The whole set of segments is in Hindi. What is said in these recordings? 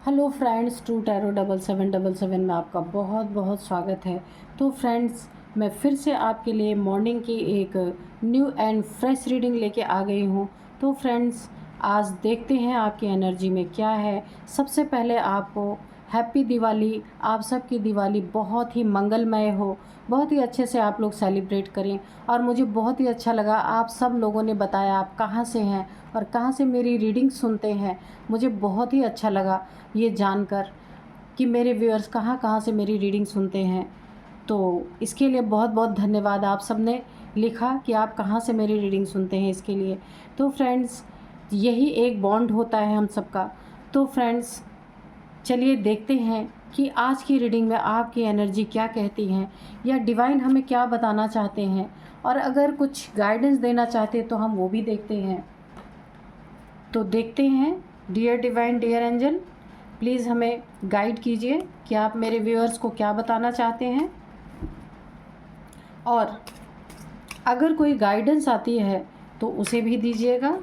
हेलो फ्रेंड्स, ट्रू टैरो 7777 में आपका बहुत बहुत स्वागत है। तो फ्रेंड्स, मैं फिर से आपके लिए मॉर्निंग की एक न्यू एंड फ्रेश रीडिंग लेके आ गई हूँ। तो फ्रेंड्स, आज देखते हैं आपकी एनर्जी में क्या है। सबसे पहले आपको हैप्पी दिवाली। आप सबकी दिवाली बहुत ही मंगलमय हो, बहुत ही अच्छे से आप लोग सेलिब्रेट करें। और मुझे बहुत ही अच्छा लगा, आप सब लोगों ने बताया आप कहाँ से हैं और कहाँ से मेरी रीडिंग सुनते हैं। मुझे बहुत ही अच्छा लगा ये जानकर कि मेरे व्यूअर्स कहाँ कहाँ से मेरी रीडिंग सुनते हैं। तो इसके लिए बहुत बहुत धन्यवाद। आप सब ने लिखा कि आप कहाँ से मेरी रीडिंग सुनते हैं, इसके लिए। तो फ्रेंड्स, यही एक बॉन्ड होता है हम सबका। तो फ्रेंड्स, चलिए देखते हैं कि आज की रीडिंग में आपकी एनर्जी क्या कहती हैं, या डिवाइन हमें क्या बताना चाहते हैं, और अगर कुछ गाइडेंस देना चाहते हैं तो हम वो भी देखते हैं। तो देखते हैं। Dear divine, dear angel, please हमें गाइड कीजिए कि आप मेरे व्यूअर्स को क्या बताना चाहते हैं। और अगर कोई गाइडेंस आती है तो उसे भी दीजिएगा।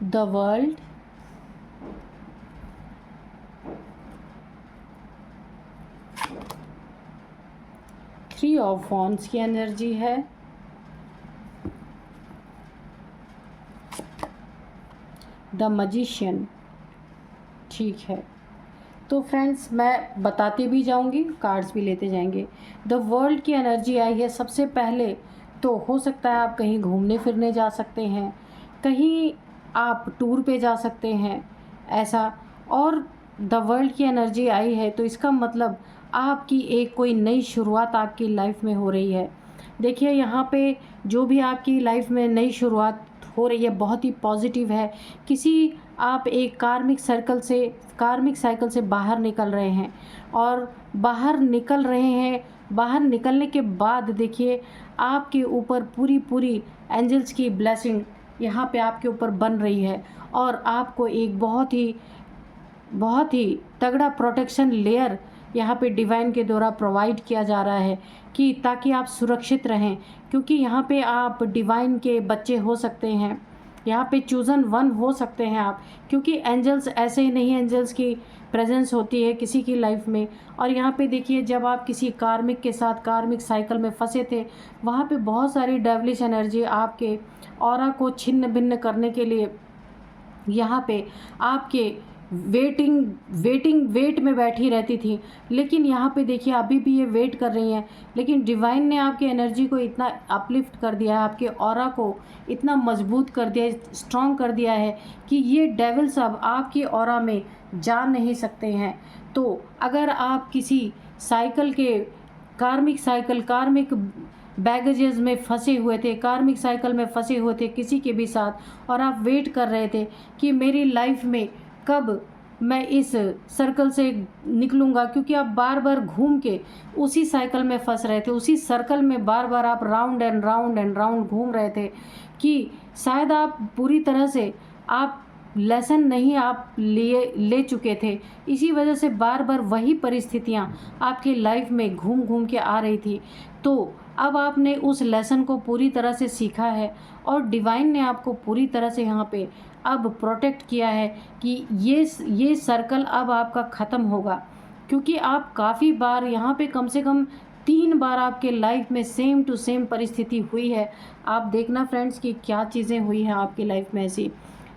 The world, three of wands की एनर्जी है, द मैजिशियन। ठीक है, तो फ्रेंड्स, मैं बताती भी जाऊंगी, कार्ड्स भी लेते जाएंगे। द वर्ल्ड की एनर्जी आई है। सबसे पहले तो हो सकता है आप कहीं घूमने फिरने जा सकते हैं, कहीं आप टूर पे जा सकते हैं, ऐसा। और द वर्ल्ड की एनर्जी आई है तो इसका मतलब आपकी एक कोई नई शुरुआत आपकी लाइफ में हो रही है। देखिए, यहाँ पे जो भी आपकी लाइफ में नई शुरुआत हो रही है बहुत ही पॉजिटिव है। किसी आप एक कार्मिक साइकिल से बाहर निकल रहे हैं, और बाहर निकल रहे हैं। बाहर निकलने के बाद देखिए, आपके ऊपर पूरी पूरी एंजल्स की ब्लेसिंग यहाँ पे आपके ऊपर बन रही है, और आपको एक बहुत ही तगड़ा प्रोटेक्शन लेयर यहाँ पे डिवाइन के द्वारा प्रोवाइड किया जा रहा है, कि ताकि आप सुरक्षित रहें। क्योंकि यहाँ पे आप डिवाइन के बच्चे हो सकते हैं, यहाँ पे चूज़न वन हो सकते हैं आप, क्योंकि एंजल्स ऐसे ही नहीं, एंजल्स की प्रेजेंस होती है किसी की लाइफ में। और यहाँ पे देखिए, जब आप किसी कार्मिक के साथ कार्मिक साइकिल में फंसे थे, वहाँ पे बहुत सारी डेविलिश एनर्जी आपके ऑरा को छिन्न भिन्न करने के लिए यहाँ पे आपके वेट में बैठी रहती थी। लेकिन यहाँ पे देखिए, अभी भी ये वेट कर रही हैं, लेकिन डिवाइन ने आपकी एनर्जी को इतना अपलिफ्ट कर दिया है, आपके ऑरा को इतना मजबूत कर दिया है, स्ट्रॉन्ग कर दिया है, कि ये डेविल्स अब आपकी ऑरा में जा नहीं सकते हैं। तो अगर आप किसी साइकिल के कार्मिक बैगेजेस में फंसे हुए थे, कार्मिक साइकिल में फंसे हुए थे किसी के भी साथ, और आप वेट कर रहे थे कि मेरी लाइफ में कब मैं इस सर्कल से निकलूँगा, क्योंकि आप बार बार घूम के उसी साइकिल में फंस रहे थे, उसी सर्कल में बार बार आप round and round and round घूम रहे थे, कि शायद आप पूरी तरह से आप लेसन नहीं आप ले चुके थे। इसी वजह से बार बार वही परिस्थितियाँ आपकी लाइफ में घूम घूम के आ रही थी। तो अब आपने उस लेसन को पूरी तरह से सीखा है, और डिवाइन ने आपको पूरी तरह से यहाँ पे अब प्रोटेक्ट किया है कि ये सर्कल अब आपका ख़त्म होगा। क्योंकि आप काफ़ी बार यहाँ पे कम से कम 3 बार आपके लाइफ में सेम टू सेम परिस्थिति हुई है। आप देखना फ्रेंड्स कि क्या चीज़ें हुई हैं आपकी लाइफ में ऐसी,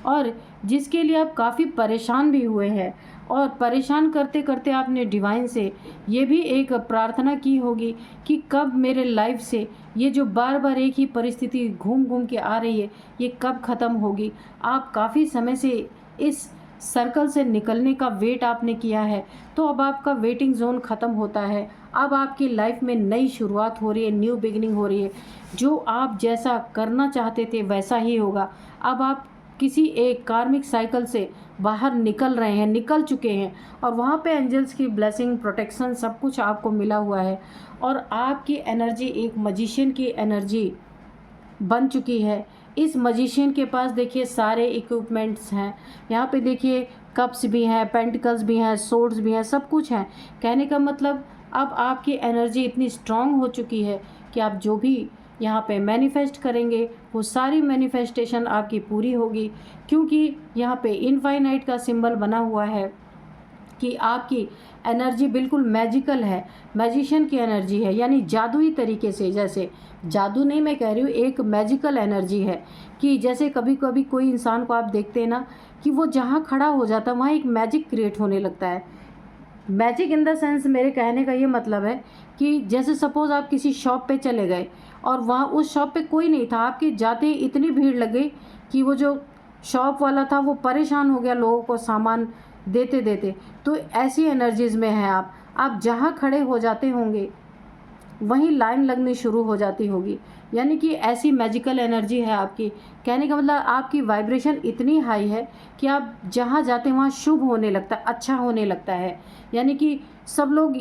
और जिसके लिए आप काफ़ी परेशान भी हुए हैं। और परेशान करते करते आपने डिवाइन से ये भी एक प्रार्थना की होगी कि कब मेरे लाइफ से ये जो बार बार एक ही परिस्थिति घूम घूम के आ रही है, ये कब ख़त्म होगी। आप काफ़ी समय से इस सर्कल से निकलने का वेट आपने किया है, तो अब आपका वेटिंग जोन ख़त्म होता है। अब आपकी लाइफ में नई शुरुआत हो रही है, न्यू बिगिनिंग हो रही है। जो आप जैसा करना चाहते थे वैसा ही होगा। अब आप किसी एक कार्मिक साइकिल से बाहर निकल रहे हैं, निकल चुके हैं, और वहाँ पे एंजल्स की ब्लेसिंग, प्रोटेक्शन सब कुछ आपको मिला हुआ है। और आपकी एनर्जी एक मजिशियन की एनर्जी बन चुकी है। इस मजिशियन के पास देखिए सारे इक्विपमेंट्स हैं। यहाँ पे देखिए कप्स भी हैं, पेंटिकल्स भी हैं, सोर्ड्स भी हैं, सब कुछ हैं। कहने का मतलब अब आपकी एनर्जी इतनी स्ट्रांग हो चुकी है कि आप जो भी यहाँ पे मैनिफेस्ट करेंगे वो सारी मैनिफेस्टेशन आपकी पूरी होगी, क्योंकि यहाँ पे इनफाइनाइट का सिंबल बना हुआ है कि आपकी एनर्जी बिल्कुल मैजिकल है, मैजिशियन की एनर्जी है, यानी जादुई तरीके से, जैसे जादू नहीं मैं कह रही हूँ, एक मैजिकल एनर्जी है कि जैसे कभी कभी कोई इंसान को आप देखते हैं ना कि वो जहाँ खड़ा हो जाता है वहाँ एक मैजिक क्रिएट होने लगता है। मैजिक इन द सेंस मेरे कहने का ये मतलब है कि जैसे सपोज़ आप किसी शॉप पे चले गए और वहाँ उस शॉप पे कोई नहीं था, आपके जाते ही इतनी भीड़ लग गई कि वो जो शॉप वाला था वो परेशान हो गया लोगों को सामान देते देते। तो ऐसी एनर्जीज़ में है आप जहाँ खड़े हो जाते होंगे वहीं लाइन लगनी शुरू हो जाती होगी, यानी कि ऐसी मैजिकल एनर्जी है आपकी। कहने का मतलब आपकी वाइब्रेशन इतनी हाई है कि आप जहाँ जाते हैं वहाँ शुभ होने लगता है, अच्छा होने लगता है। यानी कि सब लोग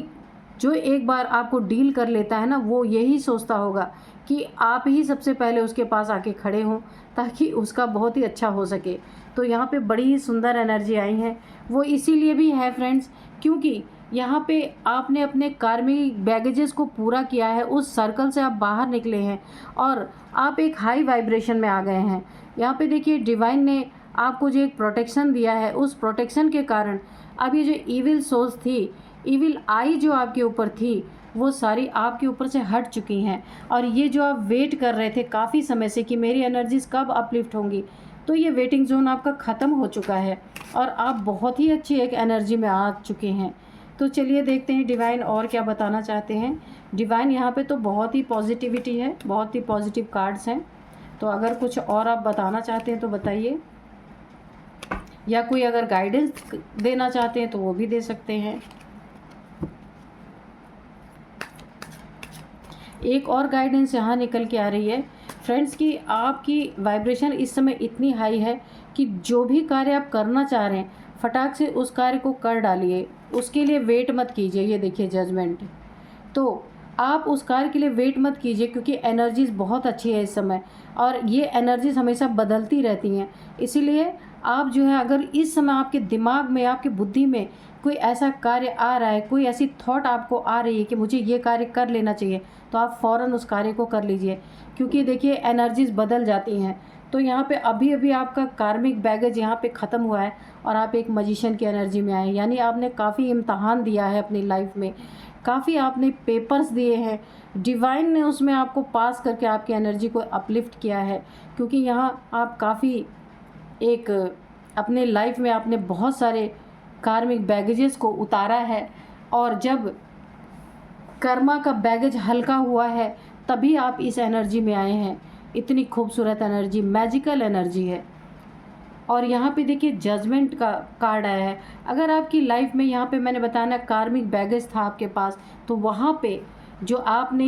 जो एक बार आपको डील कर लेता है ना, वो यही सोचता होगा कि आप ही सबसे पहले उसके पास आके खड़े हों ताकि उसका बहुत ही अच्छा हो सके। तो यहाँ पे बड़ी ही सुंदर एनर्जी आई है। वो इसीलिए भी है फ्रेंड्स, क्योंकि यहाँ पे आपने अपने कार्मिक बैगेजेस को पूरा किया है, उस सर्कल से आप बाहर निकले हैं और आप एक हाई वाइब्रेशन में आ गए हैं। यहाँ पे देखिए डिवाइन ने आपको जो एक प्रोटेक्शन दिया है, उस प्रोटेक्शन के कारण अब ये जो ईविल सोच थी, ईविल आई जो आपके ऊपर थी, वो सारी आपके ऊपर से हट चुकी हैं। और ये जो आप वेट कर रहे थे काफ़ी समय से कि मेरी एनर्जीज़ कब अपलिफ्ट होंगी, तो ये वेटिंग जोन आपका ख़त्म हो चुका है और आप बहुत ही अच्छी एक एनर्जी में आ चुके हैं। तो चलिए देखते हैं डिवाइन और क्या बताना चाहते हैं। डिवाइन यहाँ पे तो बहुत ही पॉजिटिविटी है, बहुत ही पॉजिटिव कार्ड्स हैं। तो अगर कुछ और आप बताना चाहते हैं तो बताइए, या कोई अगर गाइडेंस देना चाहते हैं तो वो भी दे सकते हैं। एक और गाइडेंस यहाँ निकल के आ रही है फ्रेंड्स कि आपकी वाइब्रेशन इस समय इतनी हाई है कि जो भी कार्य आप करना चाह रहे हैं फटाक से उस कार्य को कर डालिए, उसके लिए वेट मत कीजिए। ये देखिए जजमेंट, तो आप उस कार्य के लिए वेट मत कीजिए क्योंकि एनर्जीज़ बहुत अच्छी है इस समय और ये एनर्जीज़ हमेशा बदलती रहती हैं। इसीलिए आप जो है, अगर इस समय आपके दिमाग में, आपकी बुद्धि में कोई ऐसा कार्य आ रहा है, कोई ऐसी थॉट आपको आ रही है कि मुझे ये कार्य कर लेना चाहिए, तो आप फ़ौरन उस कार्य को कर लीजिए, क्योंकि देखिए एनर्जीज़ बदल जाती हैं। तो यहाँ पे अभी अभी आपका कार्मिक बैगेज यहाँ पे ख़त्म हुआ है और आप एक मजिशियन की एनर्जी में आए, यानी आपने काफ़ी इम्तहान दिया है अपनी लाइफ में, काफ़ी आपने पेपर्स दिए हैं। डिवाइन ने उसमें आपको पास करके आपकी एनर्जी को अपलिफ्ट किया है, क्योंकि यहाँ आप काफ़ी एक अपने लाइफ में आपने बहुत सारे कार्मिक बैगेजेस को उतारा है, और जब कर्मा का बैगेज हल्का हुआ है तभी आप इस एनर्जी में आए हैं। इतनी खूबसूरत एनर्जी, मैजिकल एनर्जी है। और यहाँ पे देखिए जजमेंट का कार्ड आया है। अगर आपकी लाइफ में, यहाँ पे मैंने बताया ना, कार्मिक बैगेज था आपके पास, तो वहाँ पे जो आपने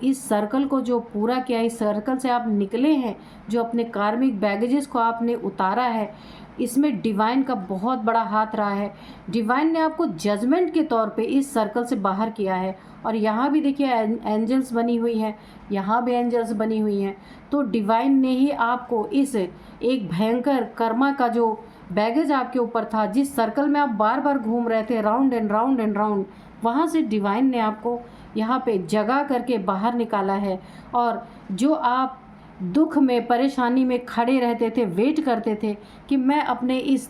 इस सर्कल को जो पूरा किया, इस सर्कल से आप निकले हैं, जो अपने कार्मिक बैगेजेस को आपने उतारा है, इसमें डिवाइन का बहुत बड़ा हाथ रहा है। डिवाइन ने आपको जजमेंट के तौर पे इस सर्कल से बाहर किया है। और यहाँ भी देखिए एंजल्स बनी हुई हैं, यहाँ भी एंजल्स बनी हुई हैं। तो डिवाइन ने ही आपको इस एक भयंकर कर्मा का जो बैगेज आपके ऊपर था, जिस सर्कल में आप बार बार घूम रहे थे, round and round and round, वहाँ से डिवाइन ने आपको यहाँ पे जगा करके बाहर निकाला है। और जो आप दुख में, परेशानी में खड़े रहते थे, वेट करते थे कि मैं अपने इस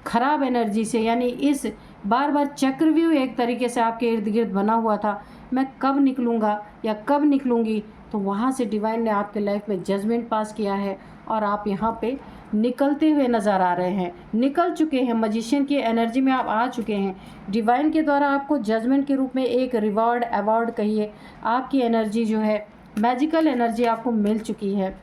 खराब एनर्जी से, यानी इस बार बार चक्रव्यूह एक तरीके से आपके इर्द गिर्द बना हुआ था, मैं कब निकलूँगा या कब निकलूँगी, तो वहाँ से डिवाइन ने आपके लाइफ में जजमेंट पास किया है और आप यहाँ पे निकलते हुए नज़र आ रहे हैं, निकल चुके हैं, मजिशियन की एनर्जी में आप आ चुके हैं। डिवाइन के द्वारा आपको जजमेंट के रूप में एक रिवॉर्ड, अवार्ड कहिए, आपकी एनर्जी जो है, मैजिकल एनर्जी आपको मिल चुकी है।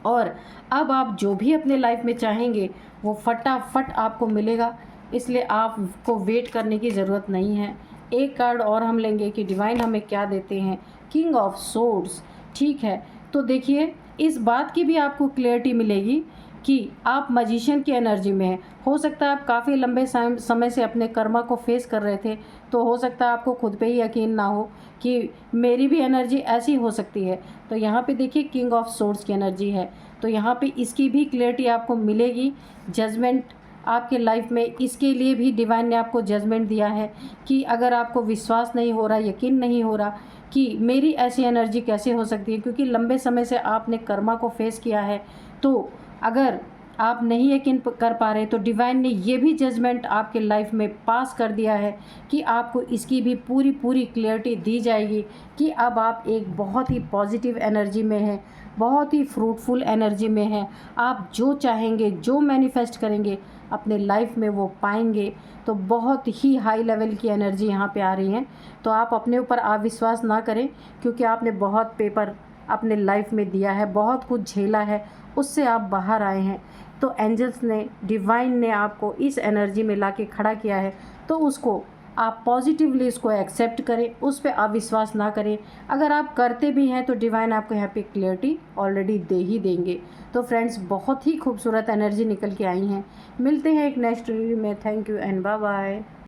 और अब आप जो भी अपने लाइफ में चाहेंगे वो फटाफट आपको मिलेगा, इसलिए आपको वेट करने की ज़रूरत नहीं है। एक कार्ड और हम लेंगे कि डिवाइन हमें क्या देते हैं। किंग ऑफ सोर्ड्स, ठीक है। तो देखिए, इस बात की भी आपको क्लैरिटी मिलेगी कि आप मजिशियन की एनर्जी में हैं। हो सकता है आप काफ़ी लंबे समय से अपने कर्मा को फेस कर रहे थे, तो हो सकता है आपको खुद पे ही यकीन ना हो कि मेरी भी एनर्जी ऐसी हो सकती है। तो यहाँ पे देखिए किंग ऑफ सोर्ड्स की एनर्जी है, तो यहाँ पे इसकी भी क्लैरिटी आपको मिलेगी। जजमेंट आपके लाइफ में, इसके लिए भी डिवाइन ने आपको जजमेंट दिया है कि अगर आपको विश्वास नहीं हो रहा, यकीन नहीं हो रहा कि मेरी ऐसी एनर्जी कैसे हो सकती है, क्योंकि लंबे समय से आपने कर्मा को फेस किया है, तो अगर आप नहीं यकीन कर पा रहे तो डिवाइन ने ये भी जजमेंट आपके लाइफ में पास कर दिया है कि आपको इसकी भी पूरी पूरी क्लियरिटी दी जाएगी कि अब आप एक बहुत ही पॉजिटिव एनर्जी में हैं, बहुत ही फ्रूटफुल एनर्जी में हैं। आप जो चाहेंगे, जो मैनिफेस्ट करेंगे अपने लाइफ में वो पाएंगे। तो बहुत ही हाई लेवल की एनर्जी यहाँ पे आ रही है। तो आप अपने ऊपर अविश्वास ना करें, क्योंकि आपने बहुत पेपर अपने लाइफ में दिया है, बहुत कुछ झेला है, उससे आप बाहर आए हैं। तो एंजल्स ने, डिवाइन ने आपको इस एनर्जी में लाके खड़ा किया है, तो उसको आप पॉजिटिवली उसको एक्सेप्ट करें, उस पर अविश्वास ना करें। अगर आप करते भी हैं तो डिवाइन आपको यहाँ पे क्लियरिटी ऑलरेडी दे ही देंगे। तो फ्रेंड्स, बहुत ही खूबसूरत एनर्जी निकल के आई हैं। मिलते हैं एक नेक्स्ट वीडियो में। Thank you and bye bye.